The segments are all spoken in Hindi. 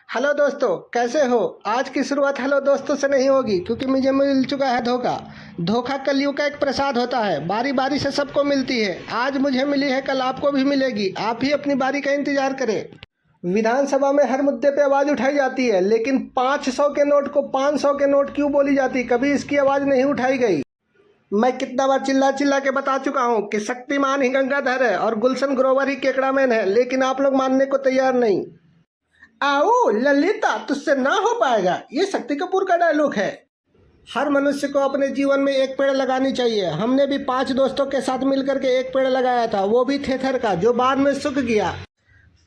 हेलो दोस्तों, कैसे हो। आज की शुरुआत हेलो दोस्तों से नहीं होगी क्योंकि मुझे मिल चुका है धोखा। धोखा कलयुग का एक प्रसाद होता है, बारी बारी से सबको मिलती है। आज मुझे मिली है, कल आपको भी मिलेगी। आप ही अपनी बारी का इंतजार करें। विधानसभा में हर मुद्दे पे आवाज़ उठाई जाती है, लेकिन 500 के नोट को 500 के नोट क्यों बोली जाती, कभी इसकी आवाज़ नहीं उठाई गई। मैं कितना बार चिल्ला चिल्ला के बता चुका हूँ कि शक्तिमान ही गंगाधर है और गुलशन ग्रोवर ही केकड़ा मैन है, लेकिन आप लोग मानने को तैयार नहीं। आओ ललिता, तुझसे ना हो पाएगा, ये शक्ति कपूर का डायलॉग है। हर मनुष्य को अपने जीवन में एक पेड़ लगानी चाहिए। हमने भी 5 दोस्तों के साथ मिलकर के एक पेड़ लगाया था, वो भी थेथर का, जो बाद में सूख गया।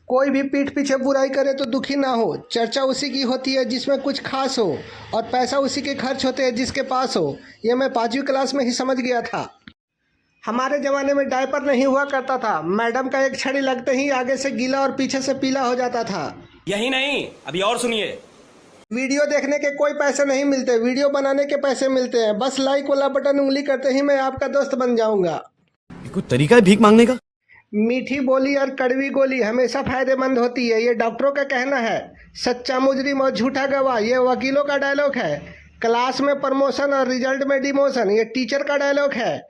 कोई भी पीठ पीछे बुराई करे तो दुखी ना हो। चर्चा उसी की होती है जिसमें कुछ खास हो, और पैसा उसी के खर्च होते हैं जिसके पास हो। यह मैं 5वीं क्लास में ही समझ गया था। हमारे ज़माने में डायपर नहीं हुआ करता था। मैडम का एक छड़ी लगते ही आगे से गीला और पीछे से पीला हो जाता था। यही नहीं, अभी और सुनिए। वीडियो देखने के कोई पैसे नहीं मिलते, वीडियो बनाने के पैसे मिलते हैं। बस लाइक वाला बटन उंगली करते ही मैं आपका दोस्त बन जाऊंगा। कोई तरीका है भीख मांगने का? मीठी बोली और कड़वी गोली हमेशा फायदेमंद होती है, ये डॉक्टरों का कहना है। सच्चा मुजरिम और झूठा गवाह, ये वकीलों का डायलॉग है। क्लास में प्रमोशन और रिजल्ट में डिमोशन, ये टीचर का डायलॉग है।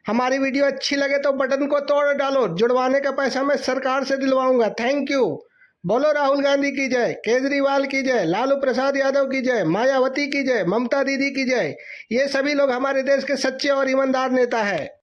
हमारी वीडियो अच्छी लगे तो बटन को तोड़ डालो। जुड़वाने का पैसा मैं सरकार से दिलवाऊंगा। Thank you. बोलो राहुल गांधी की जय, केजरीवाल की जय, लालू प्रसाद यादव की जय, मायावती की जय, ममता दीदी की जय। ये सभी लोग हमारे देश के सच्चे और ईमानदार नेता है।